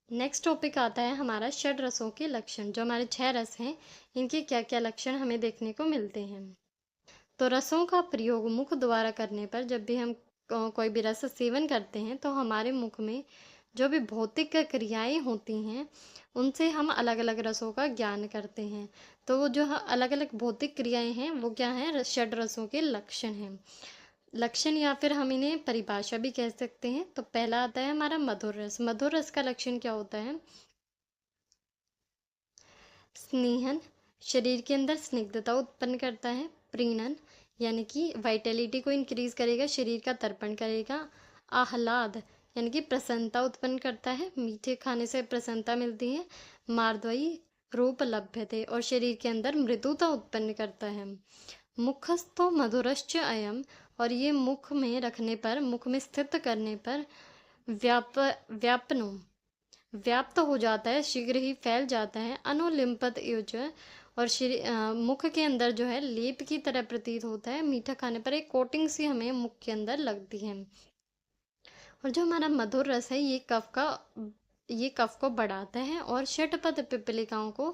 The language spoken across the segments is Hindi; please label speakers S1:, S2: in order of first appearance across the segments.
S1: नेक्स्ट टॉपिक आता है हमारा षड रसों के लक्षण। जो हमारे 6 रस हैं, इनके क्या-क्या लक्षण हमें देखने को मिलते हैं। तो रसों का प्रयोग मुख द्वारा करने पर जब भी हम कोई भी रस सेवन करते हैं तो हमारे मुख में जो भी भौतिक क्रियाएं होती हैं उनसे हम अलग-अलग रसों का ज्ञान करते हैं। तो वो जो अलग-अलग भौतिक क्रियाएं हैं वो क्या हैं? षड रसों के लक्षण हैं। लक्षण या फिर हम इन्हें परिभाषा भी कह सकते हैं। तो पहला आता है हमारा मधुर रस। मधुर रस का लक्षण क्या होता है? स्नेहन, शरीर के अंदर स्निग्धता उत्पन्न करता है। प्रीणन, यानी कि वाइटैलिटी को इंक्रीज करेगा, शरीर का तर्पण करेगा। आह्लाद, यानी कि प्रसन्नता उत्पन्न करता है, मीठे खाने से प्रसन्नता मिलती है। मार्दवी, रूप लभ्यते, और शरीर के अंदर मृदुता उत्पन्न करता है। मुखस्थो मधुरश्च अयम, और ये मुख में रखने पर, मुख में स्थित करने पर व्याप व्यापनो, व्याप्त हो जाता है, शीघ्र ही फैल जाता है। अनुलिम्पत युज, और मुख के अंदर जो है लेप की तरह प्रतीत होता है। मीठा खाने पर एक कोटिंग सी हमें मुख के अंदर लगती है। और जो हमारा मधुर रस है ये कफ को बढ़ाता है और षटपद पिपलिकाओं को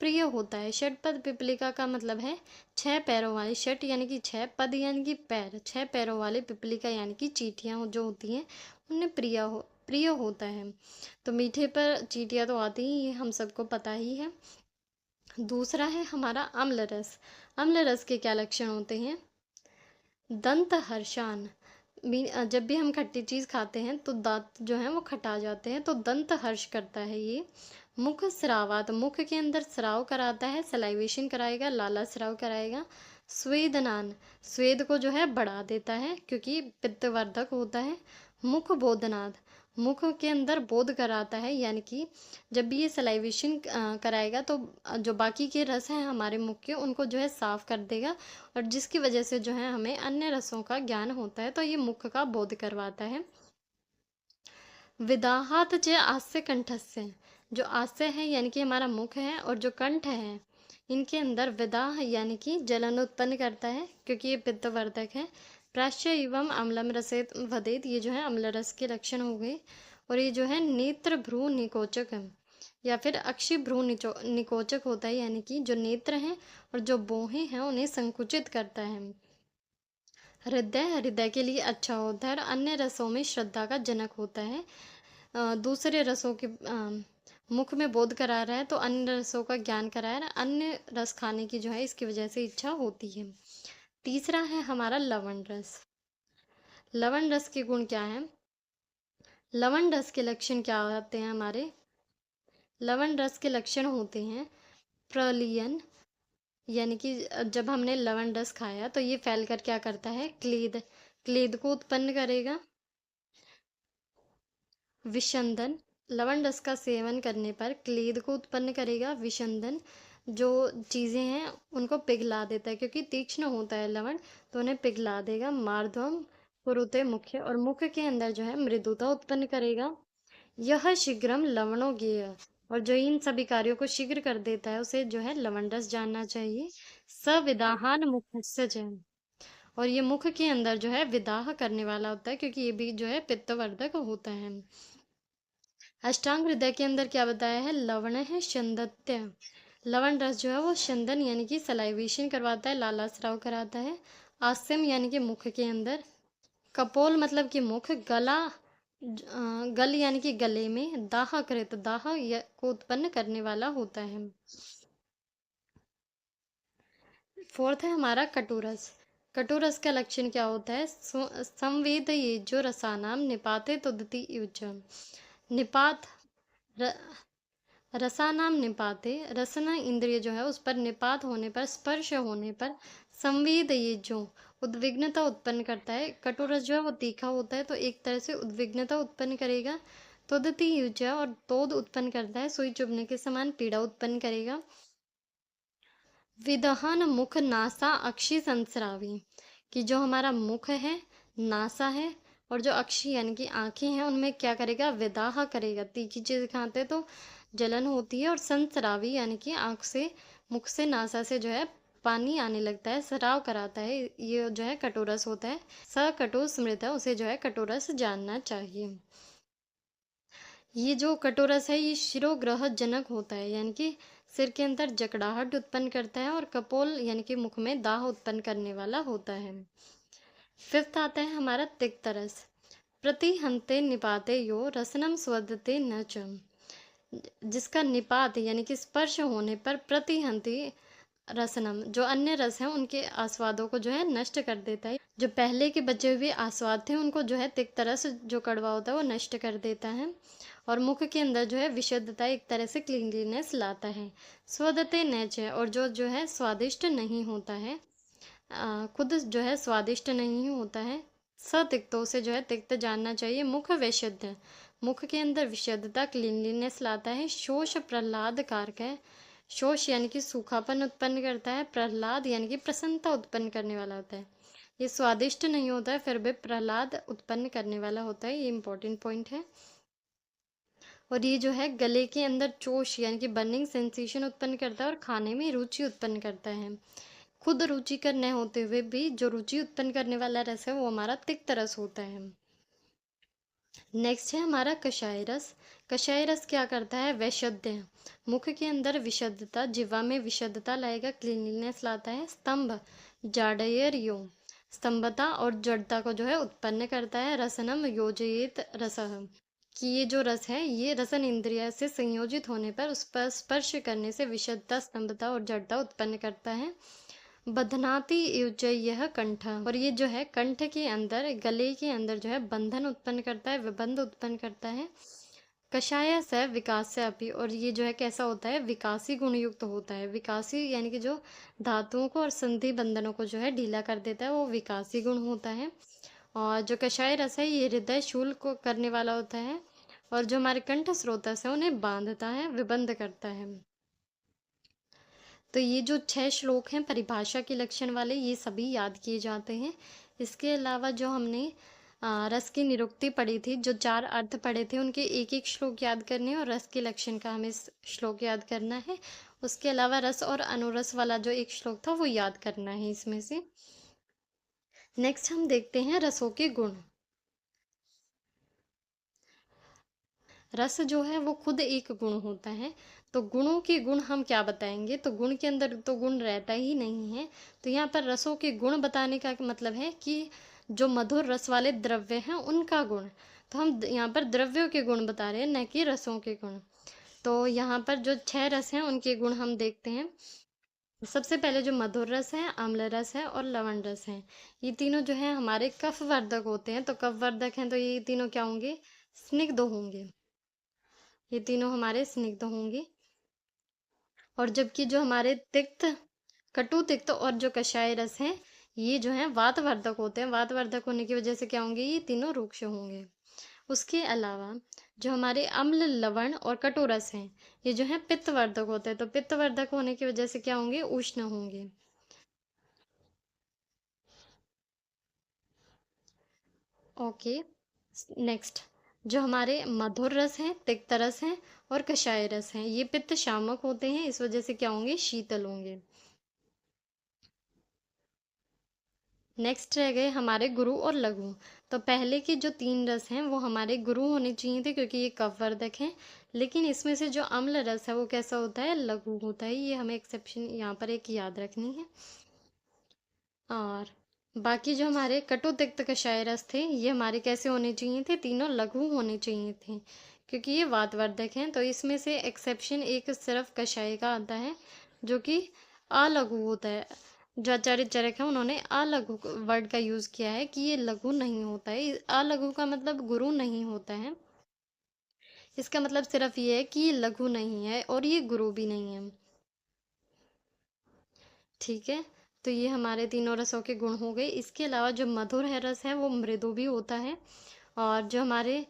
S1: प्रिय होता है। षटपद पिपलिका का मतलब है 6 पैरों वाली, षट यानी कि 6, पद यानी कि पैर, 6 पैरों वाले पिपलिका यानी कि चींटियां जो होती हैं उन्हें प्रिय होता है। तो मीठे पर चींटियां तो आती ही, ये हम सबको पता ही है। दूसरा है हमारा अम्ल रस। अम्ल रस के क्या लक्षण होते हैं? दंत हर्षान, जब भी हम खट्टी चीज खाते हैं तो दांत जो है वो खटा जाते हैं, तो दंत हर्ष करता है ये। मुख स्रावात, मुख के अंदर स्राव कराता है, सलाइवेशन कराएगा, लाला स्राव कराएगा। स्वेदनान, स्वेद को जो है बढ़ा देता है क्योंकि पित्तवर्धक होता है। मुख बोधनाद, मुख के अंदर बोध कराता है, यानी कि जब भी ये सलाइवेशन कराएगा तो जो बाकी के रस हैं हमारे मुख के उनको जो है साफ कर देगा, और जिसकी वजह से जो है हमें अन्य रसों का ज्ञान होता है। तो ये मुख का बोध करवाता है। विदाहात च आस्य कंठस्य, जो आस्य है यानी कि हमारा मुख है, और जो कंठ है इनके अंदर विदाह यानी कि जलन उत्पन्न करता है क्योंकि ये पित्तवर्धक है। प्राश्य एवं अम्लम रसेत वदेत, ये जो है अम्ल रस के लक्षण हो गए। और ये जो है नेत्र भ्रू निकोचक है, या फिर अक्षि भ्रू निकोचक होता है, यानी कि जो नेत्र हैं और जो भौहें हैं उन्हें संकुचित करता है। हृदय, हृदय के लिए अच्छा होता है और अन्य रसों में श्रद्धा का जनक होता है। दूसरे रसों के मुख में बोध करा रहा है तो अन्य रसों का ज्ञान कराया है, अन्य रस खाने की जो है इसकी वजह से इच्छा होती है। तीसरा है हमारा लवण रस। लवण रस के गुण क्या है? लवण रस के लक्षण क्या आते हैं हमारे? लवण रस के लक्षण होते हैं प्रलियन, यानी कि जब हमने लवण रस खाया तो ये फैलकर क्या करता है? क्लेद, क्लेद को उत्पन्न करेगा। विषंदन, लवण रस का सेवन करने पर क्लेद को उत्पन्न करेगा। विषंदन, जो चीज़ें हैं उनको पिघला देता है क्योंकि तीक्ष्ण होता है लवण, तो उन्हें पिघला देगा। मार्दवम कुरुते मुख्य, और मुख के अंदर जो है मृदुता उत्पन्न करेगा। यह शीघ्रम लवणो ज्ञेय, और जो इन सभी कार्यों को शीघ्र कर देता है उसे जो है लवण रस जानना चाहिए। सविदाहान मुखस्य च, और ये मुख के अंदर जो है विदाह करने वाला होता है क्योंकि ये भी जो है पित्तवर्धक होता है। अष्टांग हृदय के अंदर क्या बताया है? लवण है शंदत्य, लवण रस जो है वो शंदन यानी कि सलाइवेशन करवाता है, लाला स्राव कराता है। आस्यम यानी कि मुख के अंदर। कपोल मतलब कि मुख। गला, गल यानी कि गले में। दाह कृत, दाह को उत्पन्न करने वाला होता है। फोर्थ है हमारा कटुरस। कटुरस का लक्षण क्या होता है? संवेद ये जो रसानाम निपाते तुदति युज, निपात, रसानाम निपाते, रसना इंद्रिय जो है उस पर निपात होने पर, स्पर्श होने पर, संवेद ये जो उद्विग्नता उत्पन्न करता है। कटुरस जो है वो तीखा होता है तो एक तरह से उद्विग्नता उत्पन्न करेगा। तोदती युज, और तोद उत्पन्न करता है, सुई चुभने के समान पीड़ा उत्पन्न करेगा। विदहन मुख नासा अक्षि संस्रावी, कि जो हमारा मुख है, नासा है, और जो अक्षि यानी कि आंखें हैं उनमें क्या करेगा? विदाह करेगा। तीखी चीज खाते तो जलन होती है। और संस्रावी यानी कि आंख से, मुख से, नासा से जो है पानी आने लगता है, स्राव कराता है, ये जो है कटोरस होता है। स कटु स्मृत है, उसे जो है कटोरस जानना चाहिए। ये जो कटोरस है ये शिरोग्रह जनक होता है, यानी कि सिर के अंदर जकड़ाहट उत्पन्न करता है, और कपोल यानी कि मुख में दाह उत्पन्न करने वाला होता है। फिफ्थ आता है हमारा तिक्त रस। प्रतिहंते निपाते यो रसनम स्वदते न च। जिसका निपात यानी कि स्पर्श होने पर प्रतिहंती रसनम, जो अन्य रस हैं उनके आस्वादों को जो है नष्ट कर देता है। जो पहले के बचे हुए आस्वाद थे उनको जो है तिक्त रस जो कड़वा होता है वो नष्ट कर देता है, और मुख के अंदर जो है विशुद्धता, एक तरह से क्लीनलीनेस लाता है। स्वदते नच है, और जो है स्वादिष्ट नहीं होता है, खुद जो है स्वादिष्ट नहीं होता है। सतिक्तों से जो है तिक्त जानना चाहिए। मुख वैशुद्ध, मुख के अंदर विशुद्धता, क्लीनलीनेस लाता है। शोष प्रहलाद कारक है। शोष यानी कि सूखापन उत्पन्न करता है। प्रहलाद यानी कि प्रसन्नता उत्पन्न करने वाला होता है। ये स्वादिष्ट नहीं होता है, फिर भी प्रहलाद उत्पन्न करने वाला होता है, ये इंपॉर्टेंट पॉइंट है। और ये जो है गले के अंदर चोष यानी कि बर्निंग सेंसेशन उत्पन्न करता है, और खाने में रुचि उत्पन्न करता है। खुद रुचिकर न होते हुए भी जो रुचि उत्पन्न करने वाला रस है वो हमारा तिक्त रस होता है। नेक्स्ट है हमारा कषाय रस। कषाय रस क्या करता है? वैशुद्ध है, मुख के अंदर विशुद्धता, जिह्वा में विशुद्धता लाएगा, क्लीनलीनेस लाता है। स्तंभ जाडयर यो, स्तंभता और जड़ता को जो है उत्पन्न करता है। रसनम योजयित रसः, कि ये जो रस है ये रसन इंद्रिय से संयोजित होने पर उस पर स्पर्श करने से विशुद्धता, स्तंभता और जड़ता उत्पन्न करता है। बधनाति युजयः कंठ, और ये जो है कंठ के अंदर, गले के अंदर जो है बंधन उत्पन्न करता है, विबंध उत्पन्न करता है। कषाय से विकास से अपी, और ये जो है कैसा होता है? विकासी गुण युक्त होता है। विकासी यानी कि जो धातुओं को और संधि बंधनों को जो है ढीला कर देता है, वो विकासी गुण होता है। और जो कषाय रस है ये हृदय शूल को करने वाला होता है, और जो हमारे कंठ स्रोतस है उन्हें बांधता है, विबंध करता है। तो ये जो 6 श्लोक हैं परिभाषा के लक्षण वाले, ये सभी याद किए जाते हैं। इसके अलावा जो हमने रस की निरुक्ति पढ़ी थी, जो 4 अर्थ पढ़े थे, उनके एक एक श्लोक याद करने हैं, और रस के लक्षण का हमें श्लोक याद करना है। उसके अलावा रस और अनुरस वाला जो एक श्लोक था वो याद करना है इसमें से। नेक्स्ट हम देखते हैं रसों के गुण। रस जो है वो खुद एक गुण होता है। तो गुणों के गुण हम क्या बताएंगे? तो गुण के अंदर तो गुण रहता ही नहीं है। तो यहाँ पर रसों के गुण बताने का मतलब है कि जो मधुर रस वाले द्रव्य हैं उनका गुण। तो हम यहाँ पर द्रव्यों के गुण बता रहे हैं, न कि रसों के गुण। तो यहाँ पर जो 6 रस हैं उनके गुण हम देखते हैं। सबसे पहले जो मधुर रस है, अम्ल रस है और लवण रस है, ये तीनों जो है हमारे कफवर्धक होते हैं। तो कफवर्धक हैं तो ये तीनों क्या होंगे? स्निग्ध होंगे। ये तीनों हमारे स्निग्ध होंगे। और जबकि जो हमारे तिक्त, कटु तिक्त और जो कषाय रस हैं, ये जो है वातवर्धक होते हैं। वातवर्धक होने की वजह से क्या होंगे? ये तीनों रुक्ष होंगे। उसके अलावा जो हमारे अम्ल, लवण और कटु रस हैं, ये जो है पित्तवर्धक होते हैं। तो पित्तवर्धक होने की वजह से क्या होंगे? उष्ण होंगे। ओके, नेक्स्ट जो हमारे मधुर रस हैं, तिक्त रस हैं और कषाय रस हैं, ये पित्त शामक होते हैं, इस वजह से क्या होंगे? शीतल होंगे। नेक्स्ट रह गए हमारे गुरु और लघु। तो पहले के जो 3 रस हैं वो हमारे गुरु होने चाहिए थे, क्योंकि ये कफवर्धक हैं। लेकिन इसमें से जो अम्ल रस है वो कैसा होता है? लघु होता है। ये हमें एक्सेप्शन यहाँ पर एक याद रखनी है। और बाकी जो हमारे कटु तिक्त कषाय रस थे, ये हमारे कैसे होने चाहिए थे? तीनों लघु होने चाहिए थे, क्योंकि ये वातवर्धक हैं। तो इसमें से एक्सेप्शन एक सिर्फ कषाय का आता है, जो कि अलघु होता है। जो आचार्य चरक है उन्होंने अलघु वर्ड का यूज किया है कि ये लघु नहीं होता है। अलघु का मतलब गुरु नहीं होता है। इसका मतलब सिर्फ ये है कि ये लघु नहीं है और ये गुरु भी नहीं है। ठीक है, तो ये हमारे तीनों रसों के गुण हो गए। इसके अलावा जो मधुर है रस है वो मृदु भी होता है, और जो हमारे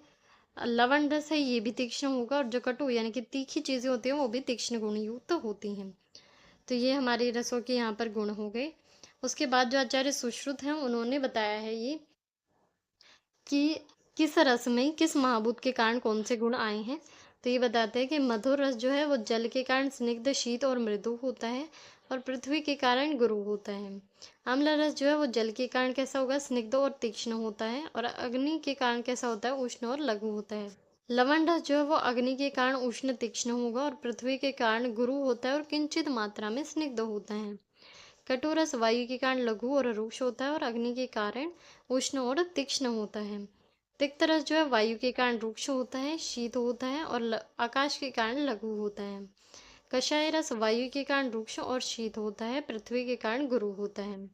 S1: लवण रस है ये भी तीक्ष्ण होगा, और जो कटु यानी कि तीखी चीज़ें होती हैं वो भी तीक्ष्ण गुण युक्त होती हैं। तो ये हमारे रसों के यहाँ पर गुण हो गए। उसके बाद जो आचार्य सुश्रुत हैं उन्होंने बताया है ये कि किस रस में किस महाभूत के कारण कौन से गुण आए हैं। तो ये बताते हैं कि मधुर रस जो है वो जल के कारण स्निग्ध, शीत और मृदु होता है, और पृथ्वी के कारण गुरु होता है। अम्ल रस जो है वो जल के कारण कैसा होगा? स्निग्ध और तीक्ष्ण होता है, और अग्नि के कारण कैसा होता है? उष्ण और लघु होता है। लवण रस जो है वो अग्नि के कारण उष्ण तीक्ष्ण होगा और पृथ्वी के कारण गुरु होता है और किंचित मात्रा में स्निग्ध होता है। कटुरस वायु के कारण लघु और रुक्ष होता है और अग्नि के कारण उष्ण और तीक्ष्ण होता है। तिक्त रस जो है वायु के कारण रुक्ष होता है, शीत होता है और आकाश के कारण लघु होता है। कषाय रस वायु के कारण रुक्ष और शीत होता है, पृथ्वी के कारण गुरु होता है।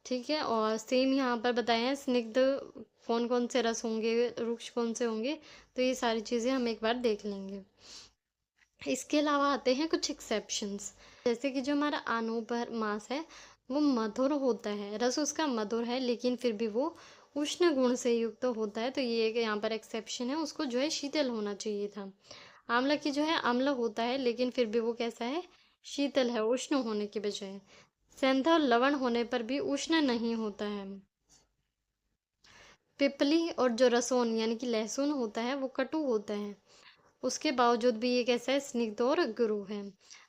S1: ठीक है, और सेम यहाँ पर बताया है स्निग्ध कौन कौन से रस होंगे, रुक्ष कौन से होंगे, तो ये सारी चीज़ें हम एक बार देख लेंगे। इसके अलावा आते हैं कुछ एक्सेप्शंस, जैसे कि जो हमारा आनोपर मास है वो मधुर होता है, रस उसका मधुर है लेकिन फिर भी वो उष्ण गुण से युक्त होता है, तो ये एक यहाँ पर एक्सेप्शन है, उसको जो है शीतल होना चाहिए था। आम्ल की जो है अम्ल होता है लेकिन फिर भी वो कैसा है, शीतल है, उष्ण होने की बजाय। सेंधा और लवण होने पर भी उष्ण नहीं होता है। पिपली और जो रसोन यानी कि लहसुन होता है वो कटु होता है, उसके बावजूद भी ये कैसा है, स्निग्ध और गुरु है।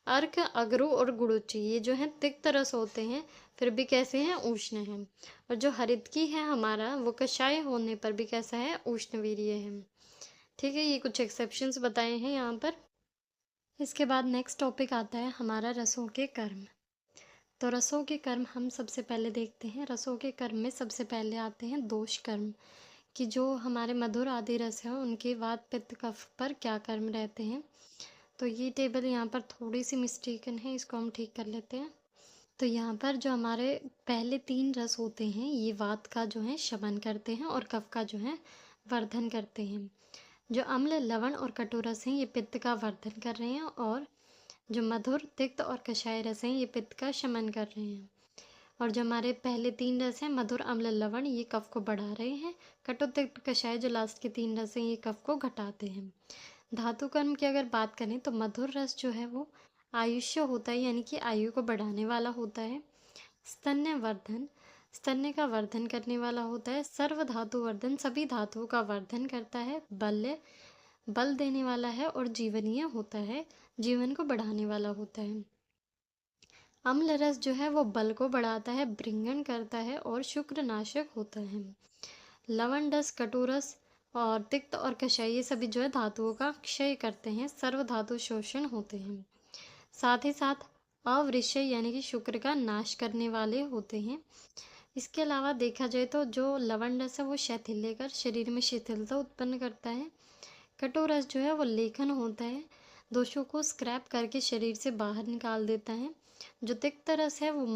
S1: अर्क, अगरू और गुड़ुचि ये जो है तिक्त रस होते हैं, फिर भी कैसे हैं, उष्ण हैं। और जो हरितकी है हमारा वो कषाय होने पर भी कैसा है, उष्णवीर्य है। ठीक है, ये कुछ एक्सेप्शंस बताए हैं यहाँ पर। इसके बाद नेक्स्ट टॉपिक आता है हमारा रसों के कर्म। तो रसों के कर्म हम सबसे पहले देखते हैं। रसों के कर्म में सबसे पहले आते हैं दोष कर्म, कि जो हमारे मधुर आदि रस हैं उनके वात पित्त कफ पर क्या कर्म रहते हैं। तो ये टेबल यहाँ पर थोड़ी सी मिस्टेकन है, इसको हम ठीक कर लेते हैं। तो यहाँ पर जो हमारे पहले 3 रस होते हैं ये वात का जो है शमन करते हैं और कफ का जो है वर्धन करते हैं। जो अम्ल, लवण और कटु रस हैं ये पित्त का वर्धन कर रहे हैं और जो मधुर, तिक्त और कषाय रस हैं ये पित्त का शमन कर रहे हैं। और जो हमारे पहले 3 रस हैं मधुर, अम्ल, लवण, ये कफ को बढ़ा रहे हैं। कटु, तिक्त, कषाय जो लास्ट के 3 रस हैं ये कफ को घटाते हैं। धातु कर्म की अगर बात करें तो मधुर रस जो है वो आयुष्य होता है, यानी कि आयु को बढ़ाने वाला होता है। स्तन्य वर्धन, स्तन्य का वर्धन करने वाला होता है। सर्व धातु वर्धन, सभी धातुओं का वर्धन करता है। बल्य, बल देने वाला है और जीवनीय होता है, जीवन को बढ़ाने वाला होता है। अम्ल रस जो है वो बल को बढ़ाता है, भृंगण करता है और शुक्रनाशक होता है। लवण रस, कटुरस और तिक्त और कषाय ये सभी जो है धातुओं का क्षय करते हैं, सर्व धातु शोषण होते हैं। साथ ही साथ अवृषय यानी कि शुक्र का नाश करने वाले होते हैं। इसके अलावा देखा जाए तो जो लवण रस है वो शैथिल्य कर शरीर में शिथिलता उत्पन्न करता है। कटु रस जो है वो लेखन होता है, दोषों को स्क्रैप करके शरीर से बाहर निकाल देता है। जो तिक्त रस है वो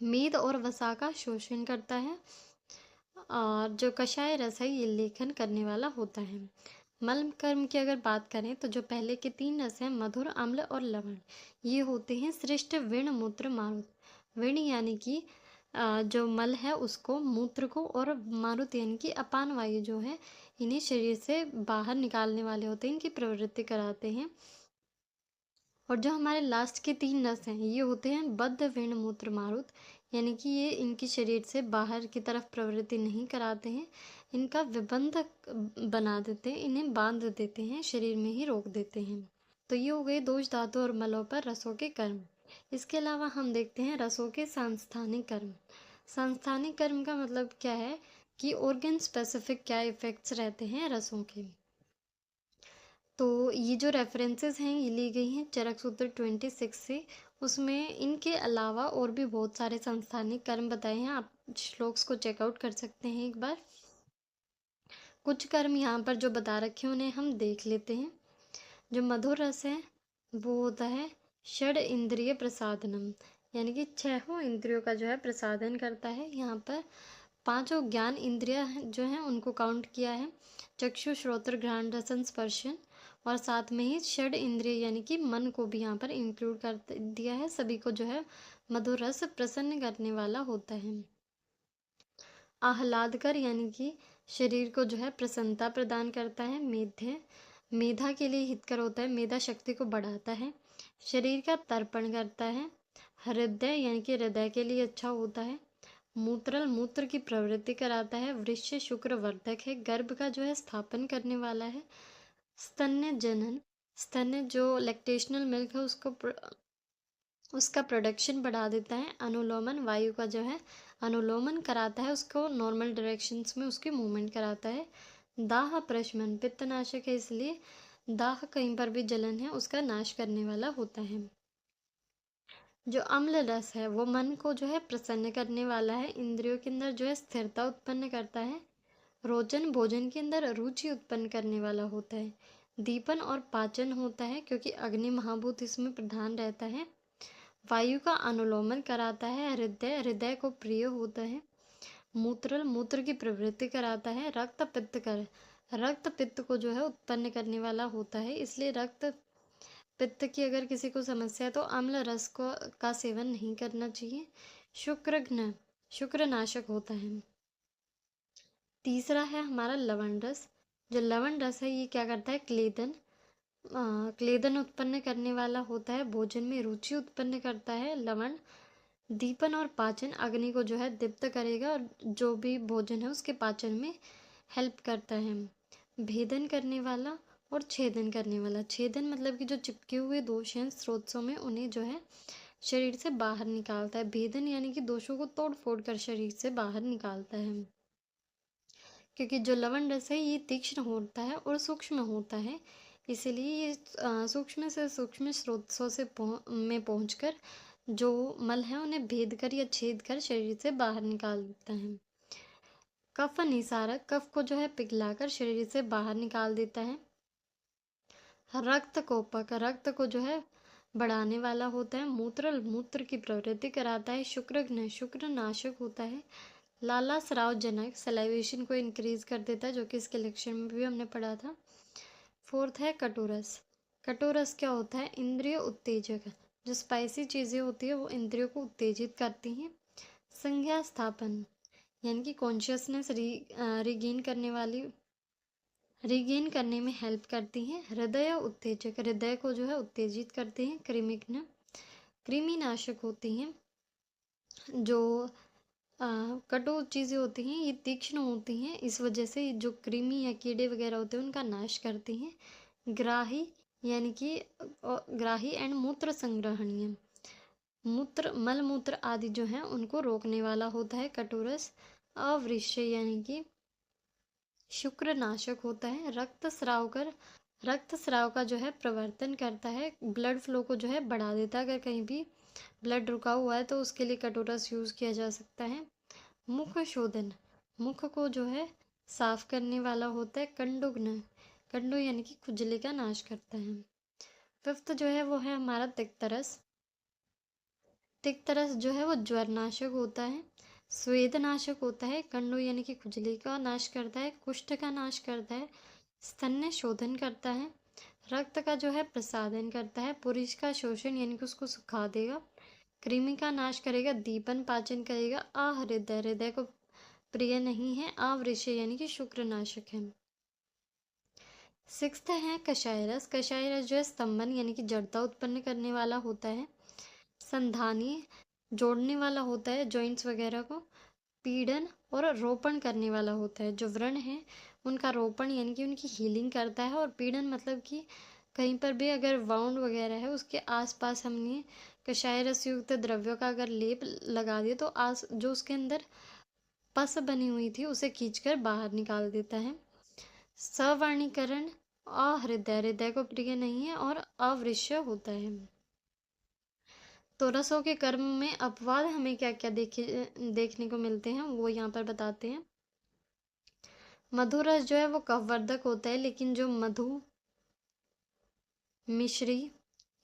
S1: मेद और वसा का शोषण करता है और जो कषाय रस है ये लेखन करने वाला होता है। मल कर्म की अगर बात करें तो जो पहले के 3 रस हैं मधुर, अम्ल और लवण ये होते हैं श्रेष्ठ विण, मूत्र, मारुत। विण यानी कि जो मल है उसको, मूत्र को और मारुत यानी कि अपान वायु जो है इन्हें शरीर से बाहर निकालने वाले होते हैं, इनकी प्रवृत्ति कराते हैं। और जो हमारे लास्ट के 3 रस हैं ये होते हैं बद्ध, विण, मूत्र, मारुत, यानी कि ये इनकी शरीर से बाहर की तरफ प्रवृत्ति नहीं कराते हैं, इनका विबंध बना देते हैं, इन्हें बांध देते हैं, शरीर में ही रोक देते हैं। तो ये हो गए दोष धातु और मलों पर रसों के कर्म। इसके अलावा हम देखते हैं रसों के सांस्थानिक कर्म। सांस्थानिक कर्म का मतलब क्या है कि ऑर्गन स्पेसिफिक क्या इफेक्ट्स रहते हैं रसों के। तो ये जो रेफरेंसेस हैं ये ली गई हैं चरक सूत्र 26 से, उसमें इनके अलावा और भी बहुत सारे संस्थानिक कर्म बताए हैं, आप श्लोक्स को चेकआउट कर सकते हैं एक बार। कुछ कर्म यहाँ पर जो बता रखे हैं उन्हें हम देख लेते हैं। जो मधुर रस है वो होता है षड इंद्रिय प्रसादनम, यानी कि 6 इंद्रियों का जो है प्रसादन करता है। यहाँ पर 5 ज्ञान इंद्रिया जो हैं उनको काउंट किया है, चक्षु, श्रोत्र, घ्राण, रसन, स्पर्शन, और साथ में ही षड इंद्रिय यानी कि मन को भी यहाँ पर इंक्लूड कर दिया है। सभी को जो है मधुर रस प्रसन्न करने वाला होता है। आह्लादकर यानी कि शरीर को जो है प्रसन्नता प्रदान करता है। मेध्य, मेधा के लिए हितकर होता है, मेधा शक्ति को बढ़ाता है, शरीर का तर्पण करता है। हृदय यानी कि हृदय के लिए अच्छा होता है। मूत्रल, मूत्र की प्रवृत्ति कराता है। वृश्य, शुक्र वर्धक है, गर्भ का जो है स्थापन करने वाला है। स्तन्य जनन, स्तन्य जो लैक्टेशनल मिल्क है उसका प्रोडक्शन बढ़ा देता है। अनुलोमन, वायु का जो है अनुलोमन कराता है, उसको नॉर्मल डायरेक्शंस में उसकी मूवमेंट कराता है। दाह प्रशमन पित्तनाशक है, इसलिए दाह कहीं पर भी जलन है उसका नाश करने वाला होता है। जो अम्ल रस है वो मन को जो है प्रसन्न करने वाला है, इंद्रियों के अंदर जो है स्थिरता उत्पन्न करता है। रोचन भोजन के अंदर रुचि उत्पन्न करने वाला होता है। दीपन और पाचन होता है क्योंकि अग्नि महाभूत इसमें प्रधान रहता है। वायु का अनुलोमन कराता है। हृदय हृदय को प्रिय होता है। मूत्र मूत्र की प्रवृत्ति कराता है। रक्त पित्त कर रक्त पित्त को जो है उत्पन्न करने वाला होता है, इसलिए रक्त पित्त की अगर किसी को समस्या है तो अम्ल रस को का सेवन नहीं करना चाहिए। शुक्रघ्न शुक्रनाशक होता है। तीसरा है हमारा लवण रस। जो लवण रस है ये क्या करता है, क्लेदन उत्पन्न करने वाला होता है, भोजन में रुचि उत्पन्न करता है। लवण दीपन और पाचन अग्नि को जो है दीप्त करेगा और जो भी भोजन है उसके पाचन में हेल्प करता है। भेदन करने वाला और छेदन करने वाला। छेदन मतलब कि जो चिपके हुए दोष हैं स्रोतों में उन्हें जो है शरीर से बाहर निकालता है। भेदन यानी कि दोषों को तोड़ फोड़ कर शरीर से बाहर निकालता है। क्योंकि जो लवण रस है ये तीक्ष्ण होता है और सूक्ष्म होता है, इसीलिए ये सूक्ष्म से सूक्ष्म स्रोतों से में पहुंचकर जो मल है उन्हें भेद कर या छेद कर शरीर से बाहर निकाल देता है। कफ निसारक कफ को जो है पिघलाकर शरीर से बाहर निकाल देता है। रक्त कोपक रक्त को जो है बढ़ाने वाला होता है। मूत्र मूत्र की प्रवृत्ति कराता है। शुक्रघ्न शुक्र नाशक होता है। लाला स्राव जनक सलाइवेशन को इंक्रीज कर देता है, जो कि इसके लेक्चर में भी हमने पढ़ा था। फोर्थ है कटोरस। कटोरस क्या होता है, इंद्रिय उत्तेजक। जो स्पाइसी चीज़ें होती है वो इंद्रियों को उत्तेजित करती हैं। संज्ञा स्थापन यानी कि कॉन्शियसनेस रिगेन करने में हेल्प करती हैं। हृदय उत्तेजक हृदय को जो है उत्तेजित करते हैं। कृमिघ्न कृमिनाशक होती हैं। जो कटु चीज़ें होती हैं ये तीक्ष्ण होती हैं, इस वजह से जो कृमि या कीड़े वगैरह होते हैं उनका नाश करती हैं। ग्राही यानी कि ग्राही एंड मूत्र संग्रहणीय मूत्र मल मूत्र आदि जो हैं उनको रोकने वाला होता है कटुरस। अवृश्य यानी कि शुक्रनाशक होता है। रक्त स्राव का जो है प्रवर्तन करता है, ब्लड फ्लो को जो है बढ़ा देता है। अगर कहीं भी ब्लड रुका हुआ है तो उसके लिए कटोरस यूज़ किया जा सकता है। मुख शोधन मुख को जो है साफ करने वाला होता है। कंडुग्न कंडु यानी कि खुजली का नाश करता है। फिफ्थ जो है वो है हमारा तिक्तरस। तिक्तरस जो है वो ज्वरनाशक होता है। स्वेदनाशक होता है। कंडु यानी कि खुजली का नाश करता है। कुष्ठ का नाश करता है। स्तन्य शोधन करता है। रक्त का जो है प्रसादन करता है। पुरुष का शोषण यानी कि उसको सुखा देगा। कृमि का नाश करेगा। दीपन पाचन करेगा। आहृदय हृदय को प्रिय नहीं है। आवृश्य यानी कि शुक्रनाशक है। सिक्स्थ है कषाय रस। कषाय रस जो है स्तंभन यानी कि जड़ता उत्पन्न करने वाला होता है। संधानी जोड़ने वाला होता है जॉइंट्स वगैरह को। पीड़न और रोपण करने वाला होता है। जो व्रण है उनका रोपण यानी कि उनकी हीलिंग करता है। और पीड़न मतलब कि कहीं पर भी अगर वाउंड वगैरह है उसके आसपास हमने कषाय रस युक्त द्रव्यों का अगर लेप लगा दिया तो आस जो उसके अंदर पस बनी हुई थी उसे खींचकर बाहर निकाल देता है। सवर्णीकरण अहृदय हृदय को प्रिय नहीं है और अवृश्य होता है। तो रसों के कर्म में अपवाद हमें क्या क्या देखने को मिलते हैं वो यहाँ पर बताते हैं। मधुरस जो है वो कफवर्धक होता है, लेकिन जो मधु मिश्री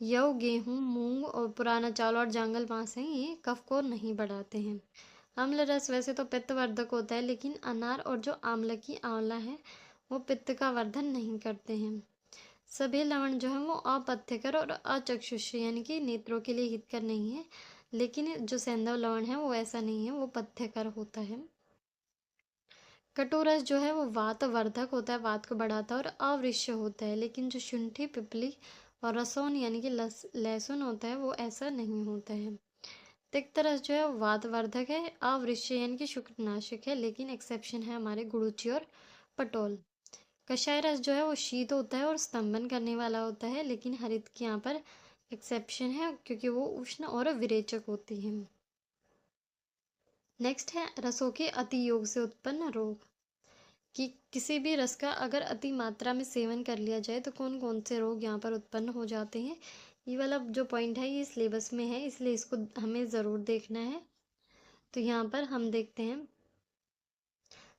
S1: यव गेहूँ मूंग और पुराना चावल और जांगल बांस हैं ये कफ को नहीं बढ़ाते हैं। अम्ल रस वैसे तो पित्तवर्धक होता है, लेकिन अनार और जो आंवला आंवला है वो पित्त का वर्धन नहीं करते हैं। सभी लवण जो है वो अपथ्यकर और अचक्षुष्य यानी कि नेत्रों के लिए हितकर नहीं है, लेकिन जो सैंधव लवण है वो ऐसा नहीं है, वो पथ्यकर होता है। कटोरस जो है वो वातवर्धक होता है, वात को बढ़ाता है और अवृश्य होता है, लेकिन जो शुंठी पिपली और रसोन यानी कि लहसुन होता है वो ऐसा नहीं होता है। तिक्तरस जो है वो वातवर्धक है, अवृश्य यानी कि शुक्रनाशक है, लेकिन एक्सेप्शन है हमारे गुड़ूची और पटोल। कषाय रस जो है वो शीत होता है और स्तंभन करने वाला होता है, लेकिन हरित की यहाँ पर एक्सेप्शन है क्योंकि वो उष्ण और विरेचक होती है। नेक्स्ट है रसों के अति योग से उत्पन्न रोग। कि किसी भी रस का अगर अति मात्रा में सेवन कर लिया जाए तो कौन कौन से रोग यहाँ पर उत्पन्न हो जाते हैं। ये वाला जो पॉइंट है ये सिलेबस में है, इसलिए इसको हमें ज़रूर देखना है। तो यहाँ पर हम देखते हैं,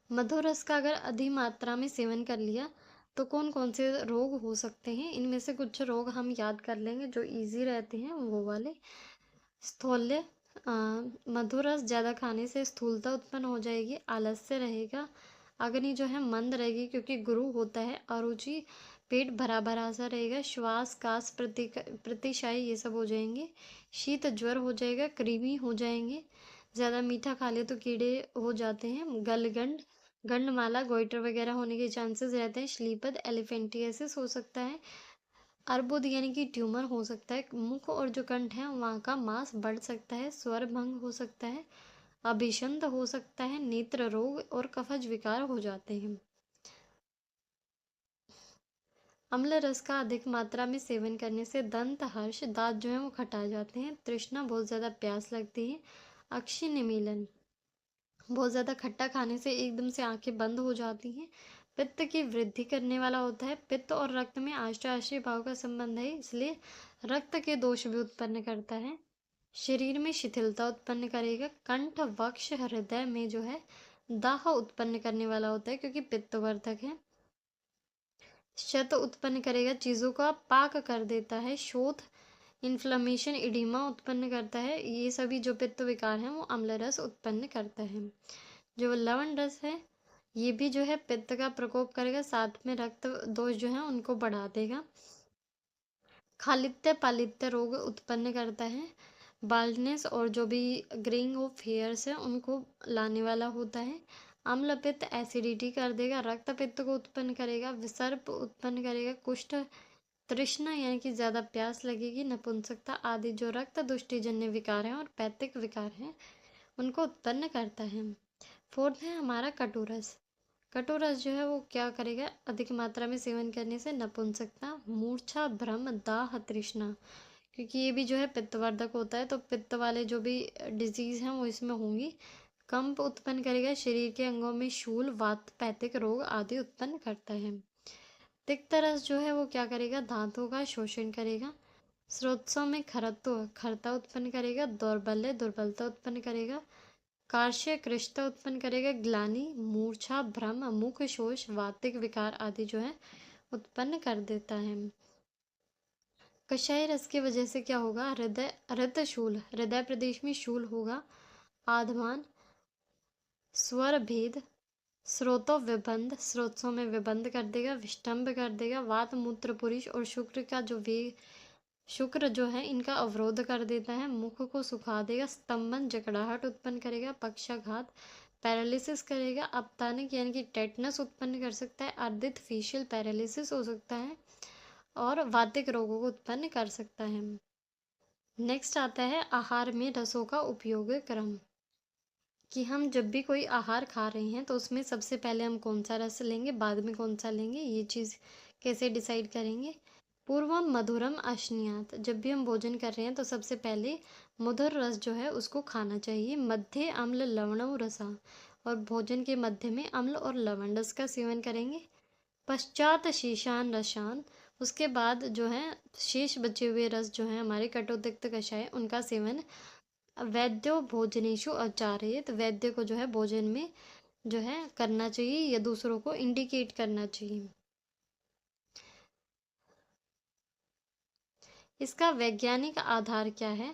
S1: मधुर रस का अगर अधिक मात्रा में सेवन कर लिया तो कौन कौन से रोग हो सकते हैं। इनमें से कुछ रोग हम याद कर लेंगे जो इजी रहते हैं वो वाले। स्थूल्य, मधुर रस ज़्यादा खाने से स्थूलता उत्पन्न हो जाएगी, आलस्य रहेगा, अग्नि जो है मंद रहेगी क्योंकि गुरु होता है, अरुचि, पेट भरा भरा सा रहेगा, श्वास कास प्रतिशायी ये सब हो जाएंगे, शीत ज्वर हो जाएगा, कृमि हो जाएंगे, ज़्यादा मीठा खा ले तो कीड़े हो जाते हैं, गलगंड, गंडमाला, गोइटर वगैरह होने के चांसेस रहते हैं, श्लीपद, एलिफेंटियासिस हो सकता है, अर्बुद यानी कि ट्यूमर हो सकता है, मुख और जो कंठ है वहाँ का मांस बढ़ सकता है, स्वर भंग हो सकता है, अभिषंध हो सकता है, नेत्र रोग और कफज विकार हो जाते हैं। अम्ल रस का अधिक मात्रा में सेवन करने से दंत हर्ष, दांत जो है वो खटा जाते हैं, तृष्णा, बहुत ज़्यादा प्यास लगती है, अक्षि निमीलन, बहुत ज़्यादा खट्टा खाने से एकदम से आंखें बंद हो जाती हैं, पित्त की वृद्धि करने वाला होता है, पित्त और रक्त में आष्टाशी भाव का संबंध है इसलिए रक्त के दोष भी उत्पन्न करता है, शरीर में शिथिलता उत्पन्न करेगा, कंठ, वक्ष, हृदय में जो है दाह उत्पन्न करने वाला होता है क्योंकि पित्तवर्धक है, शत उत्पन्न करेगा, चीज़ों का पाक कर देता है, शोथ, इन्फ्लेमेशन, इडीमा उत्पन्न करता है, ये सभी जो पित्त विकार हैं वो अम्ल रस उत्पन्न करता है। जो लवण रस है ये भी जो है पित्त का प्रकोप करेगा, साथ में रक्त दोष जो है उनको बढ़ा देगा, खालित्य पालित्य रोग उत्पन्न करता है, बाल्डनेस और जो भी ग्रेइंग ऑफ हेयर्स है उनको लाने वाला होता है, अम्ल पित्त एसिडिटी कर देगा, रक्त पित्त को उत्पन्न करेगा, विसर्प उत्पन्न करेगा, कुष्ठ, तृष्णा यानी कि ज़्यादा प्यास लगेगी, नपुंसकता आदि जो रक्त दुष्टिजन्य विकार हैं और पैतिक विकार हैं उनको उत्पन्न करता है। फोर्थ है हमारा कटुरस। कटुरस जो है वो क्या करेगा, अधिक मात्रा में सेवन करने से नपुंसकता, मूर्छा, भ्रम, दाह, तृष्णा, क्योंकि ये भी जो है पित्तवर्धक होता है तो पित्त वाले जो भी डिजीज हैं वो इसमें होंगी, कंप उत्पन्न करेगा, शरीर के अंगों में शूल, वात, पैतिक रोग आदि उत्पन्न करता है। तिक्त रस जो है वो क्या करेगा, धातुओं का शोषण करेगा, स्रोतों में खरत्व, खरता उत्पन्न करेगा, दौर्बल्य, दुर्बलता उत्पन्न करेगा, कार्श्य, कृष्णता उत्पन्न करेगा, ग्लानि, मूर्छा, भ्रम, मुख शोष, वातिक विकार आदि जो है उत्पन्न कर देता है। कषाय रस की वजह से क्या होगा, हृदय, हृदयशूल, हृदय प्रदेश में शूल होगा, आधमान, स्वर भेद, स्रोतों विबंध, स्रोतों में विबंध कर देगा, विष्टंभ कर देगा, वात, मूत्र, पुरुष और शुक्र का जो वे शुक्र जो है इनका अवरोध कर देता है, मुख को सुखा देगा, स्तंभन, जकड़ाहट उत्पन्न करेगा, पक्षाघात, पैरालिसिस करेगा, अपतानिक यानी कि टेटनस उत्पन्न कर सकता है, अर्धित फेशियल पैरालिसिस हो सकता है और वातिक रोगों को उत्पन्न कर सकता है। नेक्स्ट आता है आहार में रसों का उपयोग क्रम, कि हम जब भी कोई आहार खा रहे हैं तो उसमें सबसे पहले हम कौन सा रस लेंगे, बाद में कौन सा लेंगे, ये चीज़ कैसे डिसाइड करेंगे। पूर्वम मधुरम अश्नियात, जब भी हम भोजन कर रहे हैं तो सबसे पहले मधुर रस जो है उसको खाना चाहिए, मध्य अम्ल लवणम रसा, और भोजन के मध्य में अम्ल और लवण रस का सेवन करेंगे, पश्चात शेषान रसान, उसके बाद जो है शेष बचे हुए रस जो है हमारे कटोतिक्त कषाय उनका सेवन, वैद्यो भोजनेशु आचार्येत, वैद्य को जो है भोजन में जो है करना चाहिए या दूसरों को इंडिकेट करना चाहिए। इसका वैज्ञानिक आधार क्या है,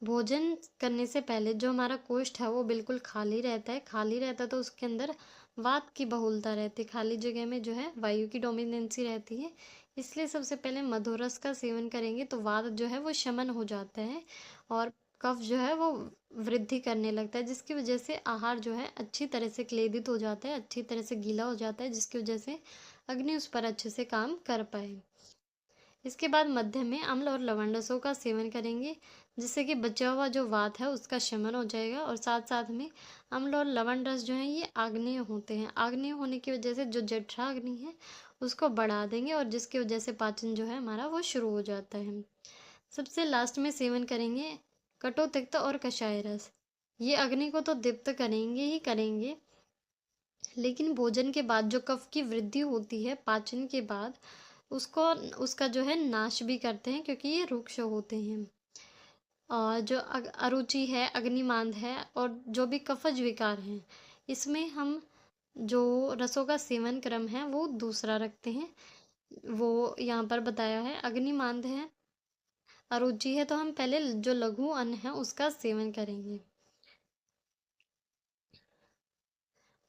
S1: भोजन करने से पहले जो हमारा कोष्ठ है वो बिल्कुल खाली रहता है, खाली रहता है तो उसके अंदर वात की बहुलता रहती है, खाली जगह में जो है वायु की डोमिनेंसी रहती है, इसलिए सबसे पहले मधुरस का सेवन करेंगे तो वात जो है वो शमन हो जाता है और कफ जो है वो वृद्धि करने लगता है, जिसकी वजह से आहार जो है अच्छी तरह से क्लेदित हो जाता है, अच्छी तरह से गीला हो जाता है, जिसकी वजह से अग्नि उस पर अच्छे से काम कर पाए। इसके बाद मध्य में अम्ल और लवण रसों का सेवन करेंगे जिससे कि बचा हुआ जो वात है उसका शमन हो जाएगा, और साथ साथ में अम्ल और लवण रस जो है ये आग्नेय होते हैं, आग्नेय होने की वजह से जो जठराग्नि है उसको बढ़ा देंगे और जिसकी वजह से पाचन जो है हमारा वो शुरू हो जाता है। सबसे लास्ट में सेवन करेंगे कटोतिक्त और कषाय रस, ये अग्नि को तो दीप्त करेंगे ही करेंगे, लेकिन भोजन के बाद जो कफ की वृद्धि होती है पाचन के बाद, उसको उसका जो है नाश भी करते हैं, क्योंकि ये रुक्ष होते हैं। और जो अरुचि है, अग्निमांद है, और जो भी कफज विकार हैं, इसमें हम जो रसों का सेवन क्रम है वो दूसरा रखते हैं। वो यहाँ पर बताया है, अग्निमांद है, अरुचि है, तो हम पहले जो लघु अन्न है उसका सेवन करेंगे।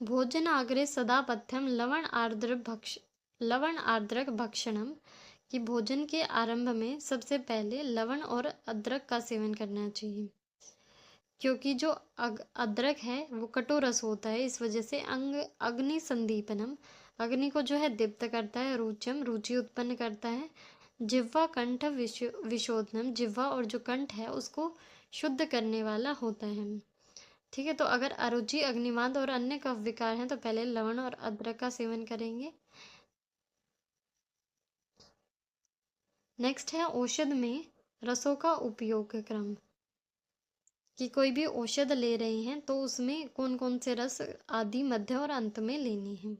S1: भोजन आग्रे सदा पथ्यम लवण आर्द्रक भक्षणम, कि भोजन के आरंभ में सबसे पहले लवण और अदरक का सेवन करना चाहिए, क्योंकि जो अदरक है वो कटुरस होता है, इस वजह से अग्नि संदीपनम, अग्नि को जो है दीप्त करता है, रुचम रुचि उत्पन्न करता है, जिह्वा कंठ विशोधनम, जिह्वा और जो कंठ है उसको शुद्ध करने वाला होता है। ठीक है, तो अगर अरुचि, अग्निमांद और अन्य कफ विकार हैं तो पहले लवण और अदरक का सेवन करेंगे। नेक्स्ट है औषध में रसों का उपयोग क्रम, कि कोई भी औषध ले रहे हैं तो उसमें कौन कौन से रस आदि, मध्य और अंत में लेने हैं।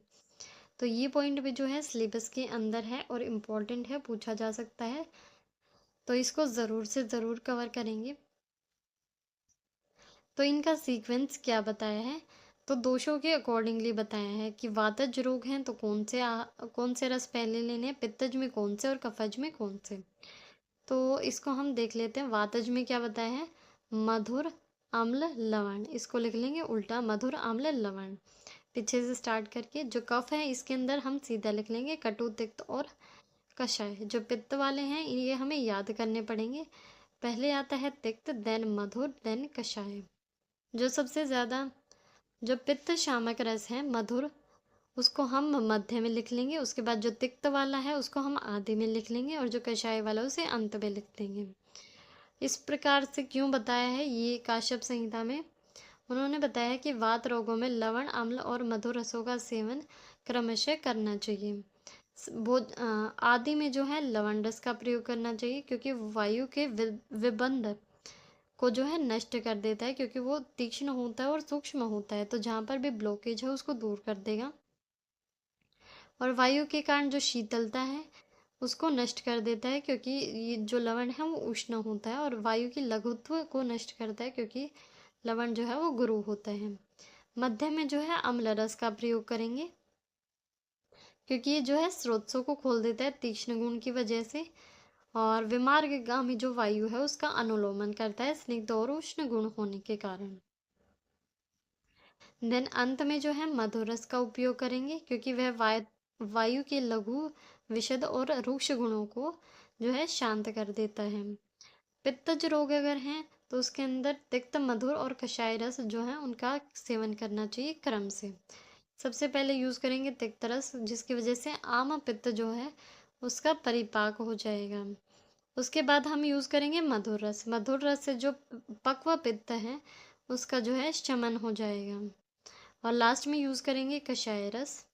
S1: तो ये पॉइंट भी जो है सिलेबस के अंदर है और इम्पोर्टेंट है, पूछा जा सकता है, तो इसको ज़रूर से ज़रूर कवर करेंगे। तो इनका सीक्वेंस क्या बताया है, तो दोषों के अकॉर्डिंगली बताया है कि वातज रोग हैं तो कौन से रस पहले लेने हैं, पित्तज में कौन से और कफज में कौन से। तो इसको हम देख लेते हैं। वातज में क्या बताया है, मधुर अम्ल लवण, इसको लिख लेंगे उल्टा, मधुर अम्ल लवण, पीछे से स्टार्ट करके। जो कफ है इसके अंदर हम सीधा लिख लेंगे कटु, तिक्त और कषाय। जो पित्त वाले हैं ये हमें याद करने पड़ेंगे, पहले आता है तिक्त, देन मधुर, देन कषाय। जो सबसे ज़्यादा जो पित्त शामक रस है मधुर, उसको हम मध्य में लिख लेंगे, उसके बाद जो तिक्त वाला है उसको हम आधे में लिख लेंगे, और जो कषाय वाला उसे अंत में लिख देंगे। इस प्रकार से क्यों बताया है, ये काश्यप संहिता में उन्होंने बताया कि वात रोगों में लवण, अम्ल और मधुर रसों का सेवन क्रमशः करना चाहिए। आदि में जो है लवण रस का प्रयोग करना चाहिए, क्योंकि वायु के विबंध को जो है नष्ट कर देता है, क्योंकि वो तीक्ष्ण होता है और सूक्ष्म होता है, तो जहाँ पर भी ब्लॉकेज है उसको दूर कर देगा। और वायु के कारण जो शीतलता है उसको नष्ट कर देता है, क्योंकि ये जो लवण है वो उष्ण होता है, और वायु की लघुत्व को नष्ट करता है, क्योंकि लवण जो है वो गुरु होता है। मध्य में जो है अम्ल रस का प्रयोग करेंगे, क्योंकि ये जो है स्रोतों को खोल देता है तीक्ष्ण गुण की वजह से, और विमार्गगामी जो वायु है उसका अनुलोमन करता है स्निग्ध और उष्ण गुण होने के कारण। देन अंत में जो है मधुर रस का उपयोग करेंगे, क्योंकि वह वायु के लघु, विशद और रुक्ष गुणों को जो है शांत कर देता है। पित्तज रोग अगर हैं तो उसके अंदर तिक्त, मधुर और कषाय रस जो है उनका सेवन करना चाहिए क्रम से। सबसे पहले यूज़ करेंगे तिक्त रस, जिसकी वजह से आम पित्त जो है उसका परिपाक हो जाएगा। उसके बाद हम यूज़ करेंगे मधुर रस, मधुर रस से जो पक्व पित्त है उसका जो है शमन हो जाएगा। और लास्ट में यूज़ करेंगे कषाय रस,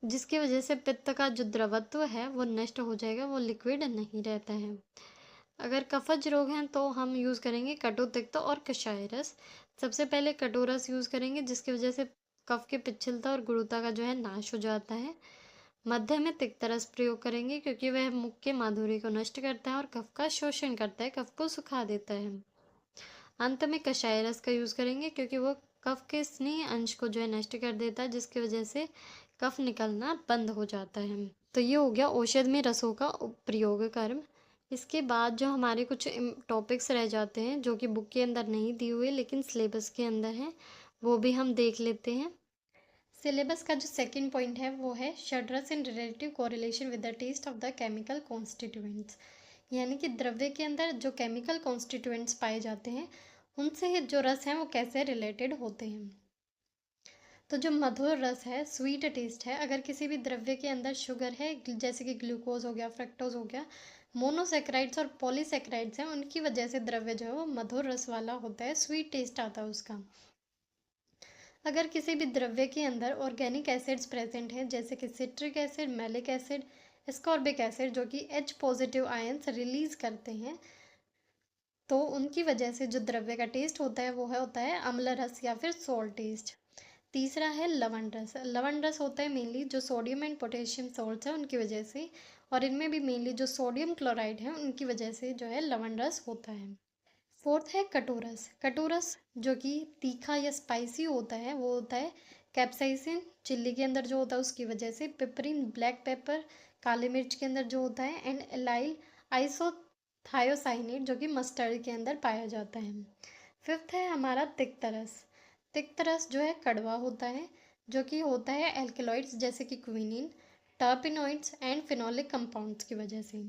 S1: जिसकी वजह से पित्त का जो द्रवत्व है वो नष्ट हो जाएगा, वो लिक्विड नहीं रहता है। अगर कफज रोग हैं तो हम यूज़ करेंगे कटु, तिक्त और कषाय रस। सबसे पहले कटु रस यूज़ करेंगे, जिसकी वजह से कफ की पिच्छलता और गुरुता का जो है नाश हो जाता है। मध्य में तिक्त रस प्रयोग करेंगे, क्योंकि वह मुख के माधुर्य को नष्ट करता है और कफ का शोषण करता है, कफ को सुखा देता है। अंत में कषाय रस का यूज़ करेंगे, क्योंकि वो कफ के स्नेह अंश को जो है नष्ट कर देता है, जिसकी वजह से कफ निकलना बंद हो जाता है। तो ये हो गया औषध में रसों का प्रयोग कर्म। इसके बाद जो हमारे कुछ टॉपिक्स रह जाते हैं जो कि बुक के अंदर नहीं दिए हुए लेकिन सिलेबस के अंदर हैं, वो भी हम देख लेते हैं। सिलेबस का जो सेकंड पॉइंट है वो है षड्रस in relative correlation with the test of the chemical constituents, यानी कि द्रव्य के अंदर जो केमिकल कॉन्स्टिट्यूएंट्स पाए जाते हैं उनसे जो रस हैं वो कैसे रिलेटेड होते हैं। तो जो मधुर रस है, स्वीट टेस्ट है, अगर किसी भी द्रव्य के अंदर शुगर है, जैसे कि ग्लूकोज हो गया, फ्रक्टोज हो गया, मोनोसेक्राइड्स और पॉलीसेक्राइड्स हैं, उनकी वजह से द्रव्य जो है वो मधुर रस वाला होता है, स्वीट टेस्ट आता है उसका। अगर किसी भी द्रव्य के अंदर ऑर्गेनिक एसिड्स प्रेजेंट हैं, जैसे कि citric acid, malic acid, ascorbic acid, जो कि H पॉजिटिव आयंस रिलीज करते हैं, तो उनकी वजह से जो द्रव्य का टेस्ट होता है वो होता है अम्ल रस या फिर सोल्ट टेस्ट। तीसरा है लवण रस। लवण रस होता है मेनली जो सोडियम एंड पोटेशियम सॉल्ट्स है उनकी वजह से, और इनमें भी मेनली जो सोडियम क्लोराइड है उनकी वजह से जो है लवण रस होता है। फोर्थ है कटोरस। कटोरस जो कि तीखा या स्पाइसी होता है, वो होता है कैप्साइसिन चिल्ली के अंदर जो होता है उसकी वजह से, पिपरिन ब्लैक पेपर काली मिर्च के अंदर जो होता है, एंड एलाइल आइसोथायोसाइनेट जो कि मस्टर्ड के अंदर पाया जाता है। फिफ्थ है हमारा तिक्तरस। तिक्तरस जो है कड़वा होता है, जो कि होता है एल्केलॉइड्स जैसे कि quinine, terpenoids and phenolic compounds की वजह से।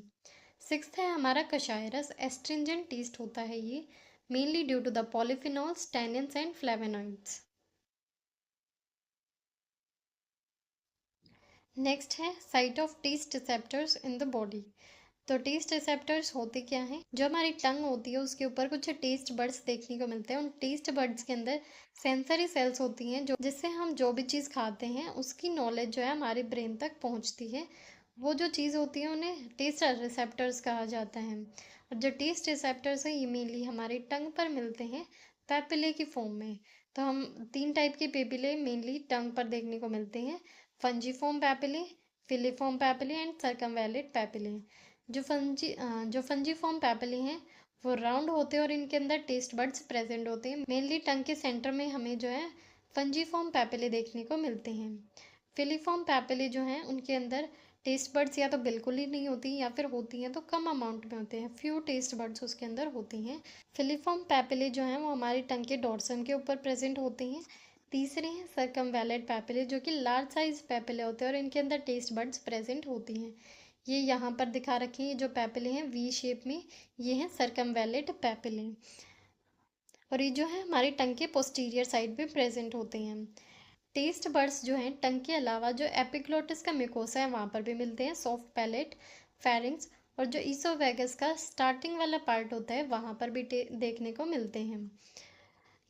S1: सिक्स्थ है हमारा कषाय रस। एस्ट्रिंजेंट टेस्ट होता है ये, mainly due to the polyphenols, tannins and flavonoids. Next है site of taste receptors in the body. तो टेस्ट रिसेप्टर्स होते क्या हैं? जो हमारी टंग होती है उसके ऊपर कुछ टेस्ट बड्स देखने को मिलते हैं। उन टेस्ट बड्स के अंदर सेंसरी सेल्स होती हैं जो जिससे हम जो भी चीज़ खाते हैं उसकी नॉलेज जो है हमारे ब्रेन तक पहुंचती है। वो जो चीज़ होती है उन्हें टेस्ट रिसेप्टर्स कहा जाता है। और जो टेस्ट रिसेप्टर्स हैं ये मेनली हमारी टंग पर मिलते हैं पैपिले की फॉर्म में। तो हम तीन टाइप के पेपिले मेनली टंग पर देखने को मिलते हैं: fungiform papillae, filiform papillae and circumvallate papillae. जो फंजीफॉर्म पैपिले हैं वो राउंड होते हैं और इनके अंदर टेस्ट बड्स प्रेजेंट होते हैं। मेनली टंग के सेंटर में हमें जो है फंजीफॉर्म पैपिले देखने को मिलते हैं। फिलीफॉर्म पैपिले जो हैं उनके अंदर टेस्ट बड्स या तो बिल्कुल ही नहीं होती या फिर होती हैं तो कम अमाउंट में होते हैं, फ्यू टेस्ट बड्स उसके अंदर होती हैं। फिलीफॉर्म पैपिले जो हैं वो हमारी टंग के डोर्सम के ऊपर प्रेजेंट होते हैं। तीसरे हैं सर्कमवैलिड पैपिले जो कि लार्ज साइज पैपिले होते हैं और इनके अंदर टेस्ट बड्स प्रेजेंट होती हैं। ये यहाँ पर दिखा रखे हैं, जो पैपिले हैं वी शेप में, ये हैं सर्कमवैलिड पैपिले। और ये जो है हमारी टंग के पोस्टीरियर साइड पे प्रेजेंट होते हैं। टेस्ट बड्स जो हैं टंग के अलावा जो एपिग्लोटिस का म्यूकोसा है वहाँ पर भी मिलते हैं, सॉफ्ट पैलेट, फेरिंग्स, और जो ईसोवेगस का स्टार्टिंग वाला पार्ट होता है वहाँ पर भी देखने को मिलते हैं।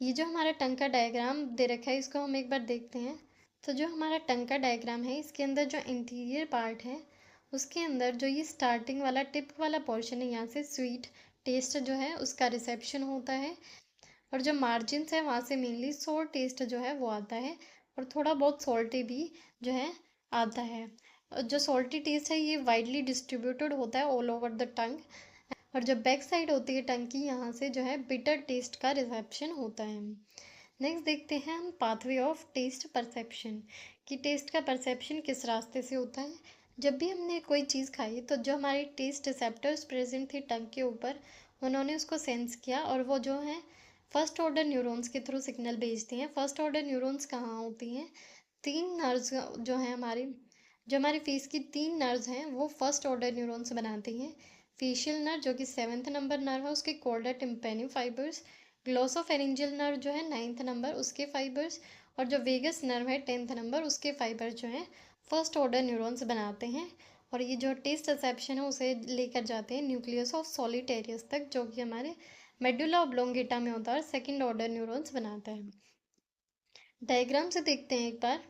S1: ये जो हमारा टंग का डायग्राम दे रखा है इसको हम एक बार देखते हैं। तो जो हमारा टंग का डायग्राम है इसके अंदर जो इंटीरियर पार्ट है उसके अंदर जो ये स्टार्टिंग वाला टिप वाला पोर्शन है यहाँ से स्वीट टेस्ट जो है उसका रिसेप्शन होता है, और जो मार्जिन है वहाँ से मेनली सोर टेस्ट जो है वो आता है, और थोड़ा बहुत सॉल्टी भी जो है आता है। और जो सॉल्टी टेस्ट है ये वाइडली डिस्ट्रीब्यूटेड होता है ऑल ओवर द टंग, और जो बैक साइड होती है टंग की यहाँ से जो है बिटर टेस्ट का रिसेप्शन होता है। नेक्स्ट देखते हैं हम पाथवे ऑफ टेस्ट परसेप्शन, कि टेस्ट का परसेप्शन किस रास्ते से होता है। जब भी हमने कोई चीज़ खाई तो जो हमारे टेस्ट रिसेप्टर्स प्रेजेंट थे टंग के ऊपर उन्होंने उसको सेंस किया, और वो जो है फर्स्ट ऑर्डर न्यूरॉन्स के थ्रू सिग्नल भेजती हैं। फर्स्ट ऑर्डर न्यूरॉन्स कहाँ होती हैं? तीन नर्व्स जो हैं हमारी फेस की तीन नर्व्स हैं वो फर्स्ट ऑर्डर न्यूरॉन्स बनाती हैं। फेशियल नर्व जो कि 7th नंबर नर्व है उसके कॉर्डा टिम्पेनी फाइबर्स, ग्लोसोफेरिंजियल नर्व जो है 9th नंबर उसके फाइबर्स, और जो वेगस नर्व है 10th नंबर उसके फाइबर्स जो हैं फर्स्ट ऑर्डर न्यूरॉन्स बनाते हैं। और ये जो टेस्ट रिसेप्शन है उसे लेकर जाते हैं न्यूक्लियस ऑफ सॉलिटेरियस तक जो कि हमारे मेडुला ऑब्लोंगेटा में होता है और सेकेंड ऑर्डर न्यूरॉन्स बनाता है। डायग्राम से देखते हैं एक बार।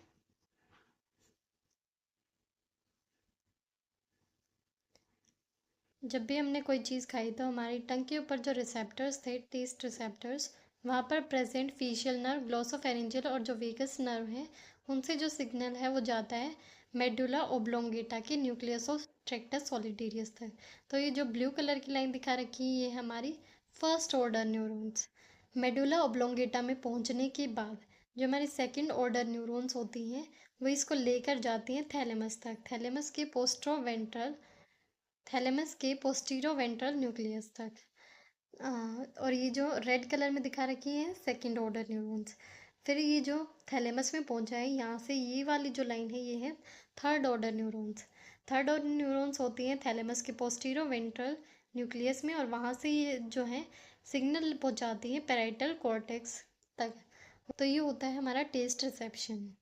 S1: जब भी हमने कोई चीज़ खाई तो हमारी टंग के ऊपर जो रिसेप्टर्स थे टेस्ट रिसेप्टर्स वहाँ पर प्रेजेंट फेशियल नर्व, ग्लोसोफेरिंजियल और जो वेगस नर्व है उनसे जो सिग्नल है वो जाता है मेडुला ओब्लोंगेटा के न्यूक्लियस ऑफ ट्रैक्टस सॉलिटेरियस तक। तो ये जो ब्लू कलर की लाइन दिखा रखी है ये हमारी first order neurons. Medulla oblongata में पहुँचने के बाद जो हमारी सेकेंड ऑर्डर न्यूरॉन्स होती हैं वो इसको लेकर जाती हैं थैलेमस तक, थैलेमस के पोस्टीरो वेंट्रल न्यूक्लियस तक। और ये जो रेड कलर में दिखा रखी है सेकेंड ऑर्डर न्यूरॉन्स। फिर ये जो थैलेमस में पहुंचा है यहाँ से ये वाली जो लाइन है ये है third order neurons. Third order neurons होती हैं थैलेमस के पोस्टीरो वेंट्रल न्यूक्लियस में, और वहाँ से ये जो है सिग्नल पहुँचाती है पैराइटल कॉर्टेक्स तक। तो ये होता है हमारा टेस्ट रिसेप्शन।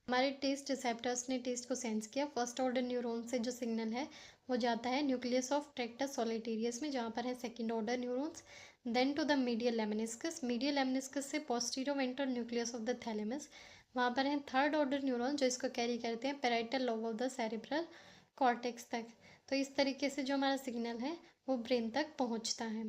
S1: हमारे टेस्ट रिसेप्टर्स ने टेस्ट को सेंस किया, फर्स्ट ऑर्डर न्यूरॉन से जो सिग्नल है वो जाता है न्यूक्लियस ऑफ ट्रैक्टस सॉलिटेरियस में जहाँ पर है second order neurons, then to the medial lemniscus, medial lemniscus से posteroventral nucleus of the thalamus, वहाँ पर है थर्ड ऑर्डर न्यूरॉन जो इसको कैरी करते हैं parietal lobe of the cerebral cortex तक। तो इस तरीके से जो हमारा सिग्नल है वो ब्रेन तक पहुँचता है।